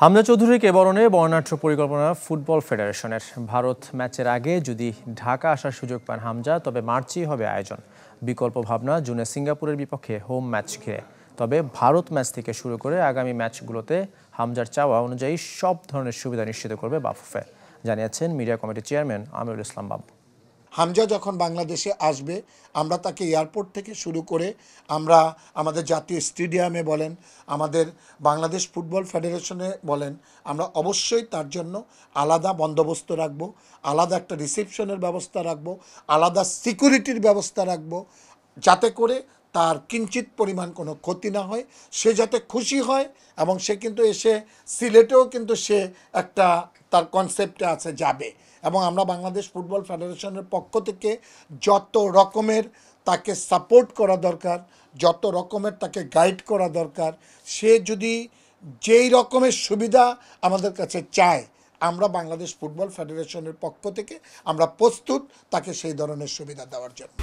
হামজা চৌধুরীকে বরণে বর্ণাঢ্য পরিকল্পনা ফুটবল ফেডারেশনের। ভারত ম্যাচের আগে যদি ঢাকা আসার সুযোগ পান হামজা, তবে মার্চেই হবে আয়োজন। বিকল্প ভাবনা জুনে সিঙ্গাপুরের বিপক্ষে হোম ম্যাচ ঘিরে। তবে ভারত ম্যাচ থেকে শুরু করে আগামী ম্যাচগুলোতে হামজার চাওয়া অনুযায়ী সব ধরনের সুবিধা নিশ্চিত করবে বাফুফে, জানিয়েছেন মিডিয়া কমিটির চেয়ারম্যান আমিরুল ইসলাম বাবু। হামজা যখন বাংলাদেশে আসবে, আমরা তাকে এয়ারপোর্ট থেকে শুরু করে আমরা আমাদের জাতীয় স্টেডিয়ামে বলেন, আমাদের বাংলাদেশ ফুটবল ফেডারেশনে বলেন, আমরা অবশ্যই তার জন্য আলাদা বন্দোবস্ত রাখব, আলাদা একটা রিসেপশনের ব্যবস্থা রাখব, আলাদা সিকিউরিটির ব্যবস্থা রাখব, যাতে করে তার কিঞ্চিত পরিমাণ কোনো ক্ষতি না হয়, সে যাতে খুশি হয়। এবং সে কিন্তু এসে সিলেটেও কিন্তু সে একটা তার কনসেপ্টে আছে যাবে। এবং আমরা বাংলাদেশ ফুটবল ফেডারেশনের পক্ষ থেকে যত রকমের তাকে সাপোর্ট করা দরকার, যত রকমের তাকে গাইড করা দরকার, সে যদি যেই রকমের সুবিধা আমাদের কাছে চায়, আমরা বাংলাদেশ ফুটবল ফেডারেশনের পক্ষ থেকে আমরা প্রস্তুত তাকে সেই ধরনের সুবিধা দেওয়ার জন্য।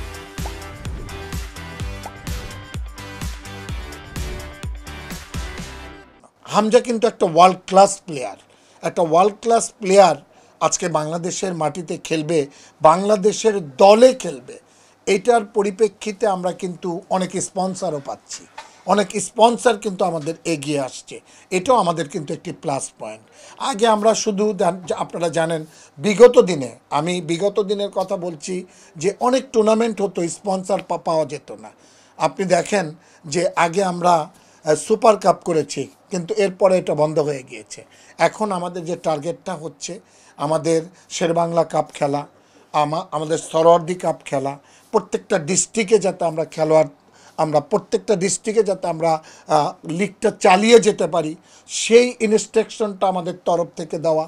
হামজা কিন্তু একটা ওয়ার্ল্ড ক্লাস প্লেয়ার আজকে বাংলাদেশের মাটিতে খেলবে, বাংলাদেশের দলে খেলবে। এটার পরিপ্রেক্ষিতে আমরা কিন্তু অনেক স্পন্সরও পাচ্ছি, অনেক স্পন্সর কিন্তু আমাদের এগিয়ে আসছে। এটাও আমাদের কিন্তু একটি প্লাস পয়েন্ট। আগে আমরা শুধু আপনারা জানেন আমি বিগত দিনের কথা বলছি, যে অনেক টুর্নামেন্ট হতো, স্পন্সর পাওয়া যেত না। আপনি দেখেন যে আগে আমরা সুপার কাপ করেছি, কিন্তু এরপরে এটা বন্ধ হয়ে গিয়েছে। এখন আমাদের যে টার্গেটটা হচ্ছে, আমাদের শেরবাংলা কাপ খেলা, আমাদের সরওয়ার্দী কাপ খেলা, প্রত্যেকটা ডিস্ট্রিক্টে যাতে প্রত্যেকটা ডিস্ট্রিক্টে যাতে আমরা লিগটা চালিয়ে যেতে পারি, সেই ইনস্ট্রাকশনটা আমাদের তরফ থেকে দেওয়া।